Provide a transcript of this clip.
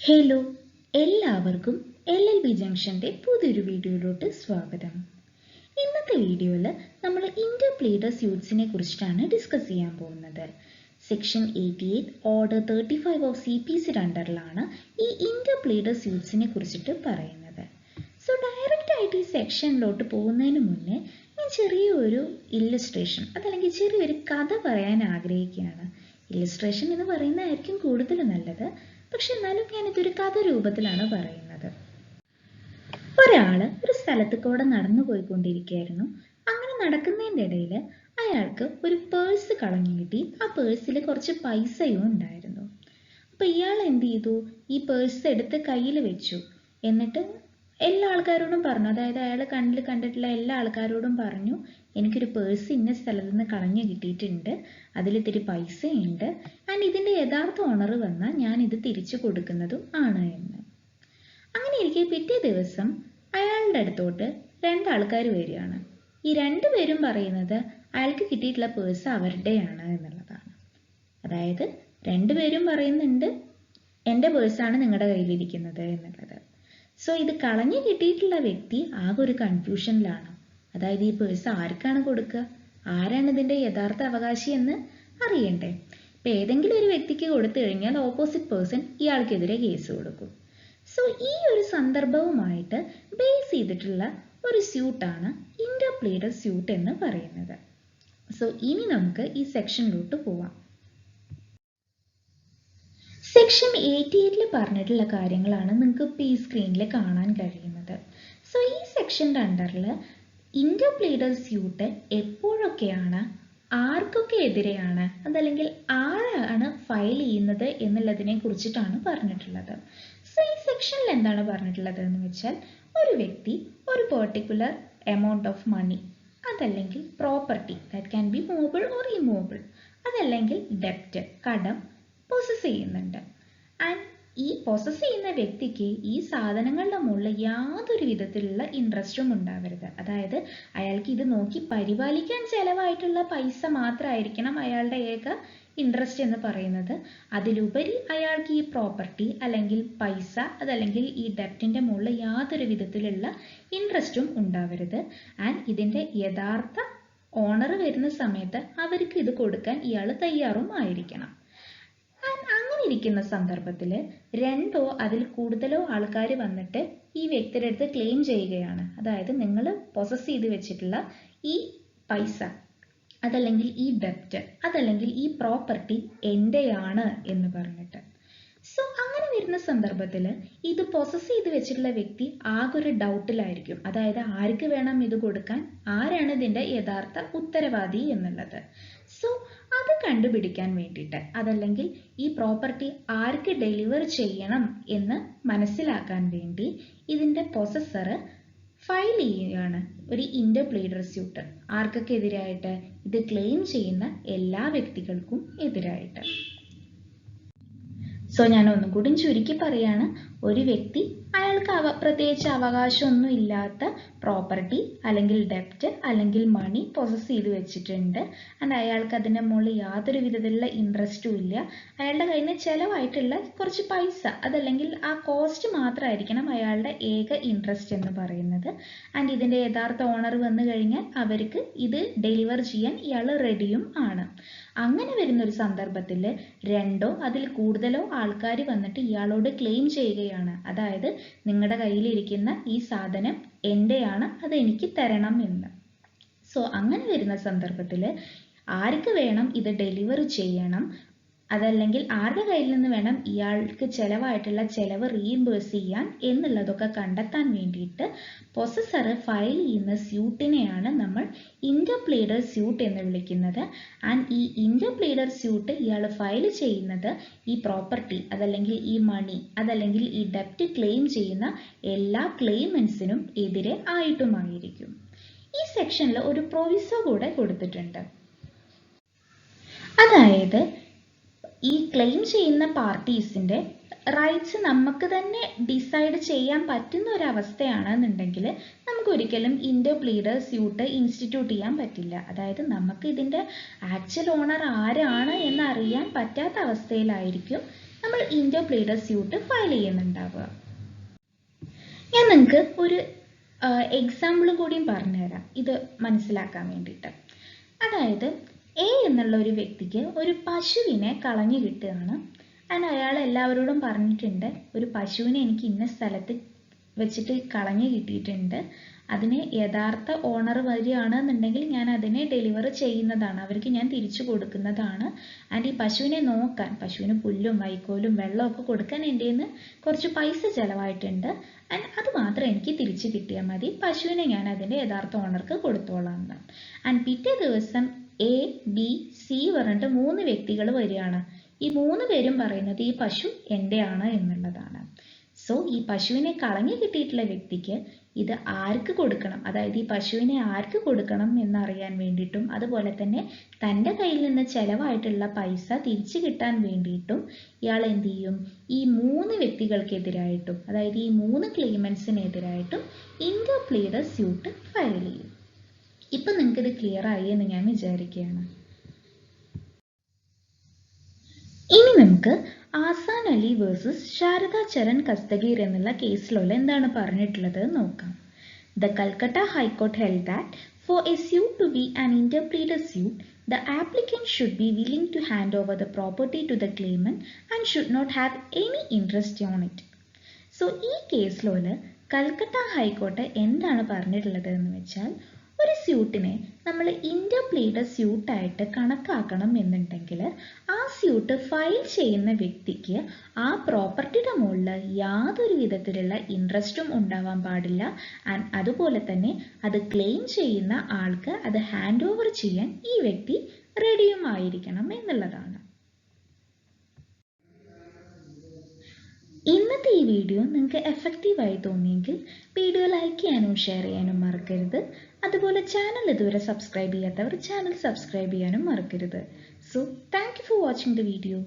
Hello, എല്ലാവർക്കും LLB ജംഗ്ഷൻ്റെ പുതിയൊരു വീഡിയോയിലോട്ട് സ്വാഗതം. ഇന്നത്തെ വീഡിയോയിൽ നമ്മൾ ഇന്റർപ്ലീഡർ സ്യൂട്ട്സിനെ കുറിച്ചിട്ടാണ് ഡിസ്കസ് ചെയ്യാൻ പോകുന്നത്. സെക്ഷൻ 88 ഓർഡർ 35 ഓഫ് CPCയുടെ അണ്ടറിലാണ് ഈ ഇന്റർപ്ലീഡർ സ്യൂട്ട്സിനെ കുറിച്ചിട്ട് പറയുന്നത്. സോ ഡയറക്റ്റ് ആയിട്ട് ഈ സെക്ഷനിലോട്ട് പോകുന്നതിന് മുന്നേ ഞാൻ ചെറിയൊരു ഇല്ലസ്ട്രേഷൻ അതല്ലെങ്കിൽ ചെറിയൊരു കഥ പറയാൻ ആഗ്രഹിക്കുകയാണ്. ഇല്ലസ്ട്രേഷൻ എന്ന് പറയുന്നതായിരിക്കും കൂടുതൽ നല്ലത്, പക്ഷെ എന്നാലും ഞാനിതൊരു കഥ രൂപത്തിലാണ് പറയുന്നത്. ഒരാള് ഒരു സ്ഥലത്ത് കൂടെ നടന്നു പോയിക്കൊണ്ടിരിക്കുകയായിരുന്നു. അങ്ങനെ നടക്കുന്നതിൻ്റെ ഇടയിൽ അയാൾക്ക് ഒരു പേഴ്സ് കളഞ്ഞു കിട്ടി. ആ പേഴ്സിൽ കുറച്ച് പൈസയും ഉണ്ടായിരുന്നു. അപ്പൊ ഇയാൾ എന്ത് ചെയ്തു? ഈ പേഴ്സ് എടുത്ത് കയ്യിൽ വെച്ചു. എന്നിട്ട് എല്ലാ ആൾക്കാരോടും പറഞ്ഞു, അതായത് അയാൾ കണ്ണിൽ കണ്ടിട്ടുള്ള എല്ലാ ആൾക്കാരോടും പറഞ്ഞു, എനിക്കൊരു പേഴ്സ് ഇന്ന സ്ഥലത്ത് നിന്ന് കളഞ്ഞു കിട്ടിയിട്ടുണ്ട്, അതിലിത്തിരി പൈസയുണ്ട്, ആൻഡ് ഇതിൻ്റെ യഥാർത്ഥ ഓണർ വന്നാൽ ഞാൻ ഇത് തിരിച്ചു കൊടുക്കുന്നതും ആണ് എന്ന്. അങ്ങനെ ഇരിക്കെ പിറ്റേ ദിവസം അയാളുടെ അടുത്തോട്ട് രണ്ടാൾക്കാർ വരികയാണ്. ഈ രണ്ടുപേരും പറയുന്നത് അയാൾക്ക് കിട്ടിയിട്ടുള്ള പേഴ്സ് അവരുടെയാണ് എന്നുള്ളതാണ്. അതായത് രണ്ടുപേരും പറയുന്നുണ്ട് എൻ്റെ പേഴ്സാണ് നിങ്ങളുടെ കയ്യിലിരിക്കുന്നത് എന്നുള്ളത്. സോ ഇത് കളഞ്ഞു കിട്ടിയിട്ടുള്ള വ്യക്തി ആകെ ഒരു കൺഫ്യൂഷനിലാണ്. അതായത് ഈ പേഴ്സ് ആർക്കാണ് കൊടുക്കുക, ആരാണ് ഇതിൻ്റെ യഥാർത്ഥ അവകാശി എന്ന് അറിയണ്ടേ. ഇപ്പം ഏതെങ്കിലും ഒരു വ്യക്തിക്ക് കൊടുത്തു കഴിഞ്ഞാൽ ഓപ്പോസിറ്റ് പേഴ്സൺ ഇയാൾക്കെതിരെ കേസ് കൊടുക്കും. സോ ഈ ഒരു സന്ദർഭവുമായിട്ട് ബേസ് ചെയ്തിട്ടുള്ള ഒരു സ്യൂട്ടാണ് ഇന്റർപ്ലീഡർ സ്യൂട്ട് എന്ന് പറയുന്നത്. സോ ഇനി നമുക്ക് ഈ സെക്ഷനിലോട്ട് പോവാം. സെക്ഷൻ 88 പറഞ്ഞിട്ടുള്ള കാര്യങ്ങളാണ് നിങ്ങൾക്ക് ഇപ്പോൾ ഈ സ്ക്രീനിൽ കാണാൻ കഴിയുന്നത്. സോ ഈ സെക്ഷൻ്റെ അണ്ടറിൽ ഇന്റർപ്ലീഡർ സ്യൂട്ട് എപ്പോഴൊക്കെയാണ്, ആർക്കൊക്കെ എതിരെയാണ്, അതല്ലെങ്കിൽ ആരാണ് ഫയൽ ചെയ്യുന്നത് എന്നുള്ളതിനെ കുറിച്ചിട്ടാണ് പറഞ്ഞിട്ടുള്ളത്. സോ ഈ സെക്ഷനിൽ എന്താണ് പറഞ്ഞിട്ടുള്ളത് എന്ന് വെച്ചാൽ, ഒരു വ്യക്തി ഒരു പെർട്ടിക്കുലർ എമൗണ്ട് ഓഫ് മണി അതല്ലെങ്കിൽ property, that can be movable or immovable, അതല്ലെങ്കിൽ ഡെപ്റ്റ് കടം പൊസസ് ചെയ്യുന്നുണ്ട്. ആൻഡ് ഈ പൊസസ് ചെയ്യുന്ന വ്യക്തിക്ക് ഈ സാധനങ്ങളുടെ മുകളിൽ യാതൊരു വിധത്തിലുള്ള ഇൻട്രസ്റ്റും ഉണ്ടാവരുത്. അതായത് അയാൾക്ക് ഇത് നോക്കി പരിപാലിക്കാൻ ചെലവായിട്ടുള്ള പൈസ മാത്രമായിരിക്കണം അയാളുടെ ഏക ഇൻട്രസ്റ്റ് എന്ന് പറയുന്നത്. അതിലുപരി അയാൾക്ക് ഈ പ്രോപ്പർട്ടി അല്ലെങ്കിൽ പൈസ അതല്ലെങ്കിൽ ഈ ഡെപ്റ്റിൻ്റെ മുകളിൽ യാതൊരു വിധത്തിലുള്ള ഇൻട്രസ്റ്റും ഉണ്ടാവരുത്. ആൻഡ് ഇതിൻ്റെ യഥാർത്ഥ ഓണർ വരുന്ന സമയത്ത് അവർക്ക് ഇത് കൊടുക്കാൻ ഇയാൾ തയ്യാറും ആയിരിക്കണം. അങ്ങനെ ഇരിക്കുന്ന സന്ദർഭത്തിൽ രണ്ടോ അതിൽ കൂടുതലോ ആൾക്കാർ വന്നിട്ട് ഈ വ്യക്തിയുടെ അടുത്ത് ക്ലെയിം ചെയ്യുകയാണ്. അതായത് നിങ്ങൾ പൊസസ് ചെയ്ത് വെച്ചിട്ടുള്ള ഈ പൈസ അതല്ലെങ്കിൽ ഈ ഡെപ്റ്റ് അതല്ലെങ്കിൽ ഈ പ്രോപ്പർട്ടി എൻ്റെയാണ് എന്ന് പറഞ്ഞിട്ട്. സോ അങ്ങനെ വരുന്ന സന്ദർഭത്തിൽ ഇത് പൊസസ് ചെയ്ത് വെച്ചിട്ടുള്ള വ്യക്തി ആകെ ഒരു ഡൗട്ടിലായിരിക്കും. അതായത് ആർക്ക് വേണം ഇത് കൊടുക്കാൻ, ആരാണ് ഇതിൻ്റെ യഥാർത്ഥ ഉത്തരവാദി എന്നുള്ളത്. സോ അത് കണ്ടുപിടിക്കാൻ വേണ്ടിയിട്ട് അതല്ലെങ്കിൽ ഈ പ്രോപ്പർട്ടി ആർക്ക് ഡെലിവർ ചെയ്യണം എന്ന് മനസ്സിലാക്കാൻ വേണ്ടി ഇതിൻ്റെ പൊസസ്സർ ഫയൽ ചെയ്യുകയാണ് ഒരു ഇന്റർപ്ലീഡർ സ്യൂട്ട്. ആർക്കൊക്കെ എതിരായിട്ട്? ഇത് ക്ലെയിം ചെയ്യുന്ന എല്ലാ വ്യക്തികൾക്കും എതിരായിട്ട്. സോ ഞാൻ ഒന്നും കൂടി ചുരുക്കി പറയാണ്, ഒരു വ്യക്തി അയാൾക്ക് പ്രത്യേകിച്ച് അവകാശമൊന്നും ഇല്ലാത്ത പ്രോപ്പർട്ടി അല്ലെങ്കിൽ ഡെപ്റ്റ് അല്ലെങ്കിൽ മണി പൊസസ് ചെയ്ത് വെച്ചിട്ടുണ്ട്. ആൻഡ് അയാൾക്ക് അതിൻ്റെ മുകളിൽ യാതൊരു വിധത്തിലുള്ള ഇൻട്രസ്റ്റും ഇല്ല. അയാളുടെ കയ്യിൽ നിന്ന് ചിലവായിട്ടുള്ള കുറച്ച് പൈസ അതല്ലെങ്കിൽ ആ കോസ്റ്റ് മാത്രമായിരിക്കണം അയാളുടെ ഏക ഇൻട്രസ്റ്റ് എന്ന് പറയുന്നത്. ആൻഡ് ഇതിൻ്റെ യഥാർത്ഥ ഓണർ വന്നു കഴിഞ്ഞാൽ അവർക്ക് ഇത് ഡെലിവർ ചെയ്യാൻ ഇയാൾ റെഡിയും ആണ്. അങ്ങനെ വരുന്നൊരു സന്ദർഭത്തിൽ രണ്ടോ അതിൽ കൂടുതലോ ആൾക്കാർ വന്നിട്ട് ഇയാളോട് ക്ലെയിം ചെയ്യുകയാണ്. അതായത് നിങ്ങളുടെ കയ്യിലിരിക്കുന്ന ഈ സാധനം എൻ്റെയാണ്, അത് എനിക്ക് തരണം എന്ന്. സോ അങ്ങനെ വരുന്ന സന്ദർഭത്തിൽ ആർക്ക് വേണം ഇത് ഡെലിവർ ചെയ്യണം, അതല്ലെങ്കിൽ ആരുടെ കയ്യിൽ നിന്ന് വേണം ഇയാൾക്ക് ചിലവായിട്ടുള്ള ചിലവ് റീഇംബേഴ്സ് ചെയ്യാൻ എന്നുള്ളതൊക്കെ കണ്ടെത്താൻ വേണ്ടിയിട്ട് പൊസസ്സർ ഫയൽ ചെയ്യുന്ന സ്യൂട്ടിനെയാണ് നമ്മൾ ഇന്റർപ്ലീഡർ സ്യൂട്ട് എന്ന് വിളിക്കുന്നത്. ആൻഡ് ഈ ഇന്റർപ്ലീഡർ സ്യൂട്ട് ഇയാൾ ഫയൽ ചെയ്യുന്നത് ഈ പ്രോപ്പർട്ടി അതല്ലെങ്കിൽ ഈ മണി അതല്ലെങ്കിൽ ഈ ഡെപ്റ്റ് ക്ലെയിം ചെയ്യുന്ന എല്ലാ ക്ലെയിമൻസിനും എതിരെ ആയിട്ടുമായിരിക്കും. ഈ സെക്ഷനിൽ ഒരു പ്രൊവിസോ കൂടെ കൊടുത്തിട്ടുണ്ട്. അതായത് ഈ ക്ലെയിം ചെയ്യുന്ന പാർട്ടീസിൻ്റെ റൈറ്റ്സ് നമുക്ക് തന്നെ ഡിസൈഡ് ചെയ്യാൻ പറ്റുന്ന ഒരവസ്ഥയാണെന്നുണ്ടെങ്കിൽ നമുക്ക് ഒരിക്കലും ഇന്റർപ്ലീഡർ സ്യൂട്ട് ഇൻസ്റ്റിറ്റ്യൂട്ട് ചെയ്യാൻ പറ്റില്ല. അതായത് നമുക്ക് ഇതിൻ്റെ ആക്ച്വൽ ഓണർ ആരാണ് എന്നറിയാൻ പറ്റാത്ത അവസ്ഥയിലായിരിക്കും നമ്മൾ ഇന്റർപ്ലീഡർ സ്യൂട്ട് ഫയൽ ചെയ്യുന്നുണ്ടാവുക. ഞാൻ നിങ്ങൾക്ക് ഒരു എക്സാമ്പിൾ കൂടിയും പറഞ്ഞുതരാം ഇത് മനസ്സിലാക്കാൻ വേണ്ടിയിട്ട്. അതായത് എ എന്നുള്ള ഒരു വ്യക്തിക്ക് ഒരു പശുവിനെ കളഞ്ഞു കിട്ടുകയാണ്. ആൻഡ് അയാൾ എല്ലാവരോടും പറഞ്ഞിട്ടുണ്ട്, ഒരു പശുവിനെ എനിക്ക് ഇന്ന സ്ഥലത്ത് വെച്ചിട്ട് കളഞ്ഞു കിട്ടിയിട്ടുണ്ട്, അതിന് യഥാർത്ഥ ഓണർ വരികയാണെന്നുണ്ടെങ്കിൽ ഞാൻ അതിനെ ഡെലിവർ ചെയ്യുന്നതാണ്, അവർക്ക് ഞാൻ തിരിച്ചു കൊടുക്കുന്നതാണ്. ആൻഡ് ഈ പശുവിനെ നോക്കാൻ, പശുവിന് പുല്ലും വൈക്കോലും വെള്ളമൊക്കെ കൊടുക്കാൻ എൻ്റെ നിന്ന് കുറച്ച് പൈസ ചിലവായിട്ടുണ്ട്. ആൻഡ് അത് മാത്രം എനിക്ക് തിരിച്ചു കിട്ടിയാൽ മതി, പശുവിനെ ഞാൻ അതിൻ്റെ യഥാർത്ഥ ഓണർക്ക് കൊടുത്തോളാം എന്ന്. ആൻഡ് പിറ്റേ ദിവസം എ ബി സി പറഞ്ഞിട്ട് 3 വ്യക്തികൾ വരികയാണ്. ഈ 3 പേരും പറയുന്നത് ഈ പശു എൻ്റെയാണ് എന്നുള്ളതാണ്. സോ ഈ പശുവിനെ കളഞ്ഞു കിട്ടിയിട്ടുള്ള വ്യക്തിക്ക് ഇത് ആർക്ക് കൊടുക്കണം, അതായത് ഈ പശുവിനെ ആർക്ക് കൊടുക്കണം എന്നറിയാൻ വേണ്ടിയിട്ടും അതുപോലെ തന്നെ തൻ്റെ കയ്യിൽ നിന്ന് ചെലവായിട്ടുള്ള പൈസ തിരിച്ചു കിട്ടാൻ വേണ്ടിയിട്ടും ഇയാൾ എന്ത് ചെയ്യും, ഈ 3 വ്യക്തികൾക്കെതിരായിട്ടും അതായത് ഈ 3 ക്ലെയിമൻസിനെതിരായിട്ടും ഇന്റർപ്ലീഡർ സ്യൂട്ട് ഫയൽ ചെയ്യും. ഇപ്പം നിങ്ങൾക്കിത് ക്ലിയർ ആയി എന്ന് ഞാൻ വിചാരിക്കുകയാണ്. ഇനി നമുക്ക് ആസാൻ അലി വേഴ്സസ് ശാരദ ചരൺ കസ്തഗീർ എന്നുള്ള കേസിലുള്ള എന്താണ് പറഞ്ഞിട്ടുള്ളത് നോക്കാം. The Calcutta High Court held that for a suit to be an interpleader suit, the applicant should be willing to hand over the property to the claimant and should not have any interest on it. So ഈ കേസിലുള്ള Calcutta high court എന്താണ് പറഞ്ഞിട്ടുള്ളത് എന്ന് വെച്ചാൽ, ഒരു സ്യൂട്ടിനെ നമ്മൾ ഇന്റർപ്ലീഡർ സ്യൂട്ടായിട്ട് കണക്കാക്കണം എന്നുണ്ടെങ്കിൽ ആ സ്യൂട്ട് ഫയൽ ചെയ്യുന്ന വ്യക്തിക്ക് ആ പ്രോപ്പർട്ടിയുടെ മുകളിൽ യാതൊരു വിധത്തിലുള്ള ഇൻട്രസ്റ്റും ഉണ്ടാവാൻ പാടില്ല. ആൻഡ് അതുപോലെ തന്നെ അത് ക്ലെയിം ചെയ്യുന്ന ആൾക്ക് അത് ഹാൻഡ് ഓവർ ചെയ്യാൻ ഈ വ്യക്തി റെഡിയുമായിരിക്കണം എന്നുള്ളതാണ്. ഇന്നത്തെ ഈ വീഡിയോ നിങ്ങൾക്ക് എഫക്റ്റീവായി തോന്നിയെങ്കിൽ വീഡിയോ ലൈക്ക് ചെയ്യാനും ഷെയർ ചെയ്യാനും മറക്കരുത്. അതുപോലെ ചാനൽ ഇതുവരെ സബ്സ്ക്രൈബ് ചെയ്യാത്തവർ ചാനൽ സബ്സ്ക്രൈബ് ചെയ്യാനും മറക്കരുത്. So thank you for watching the video.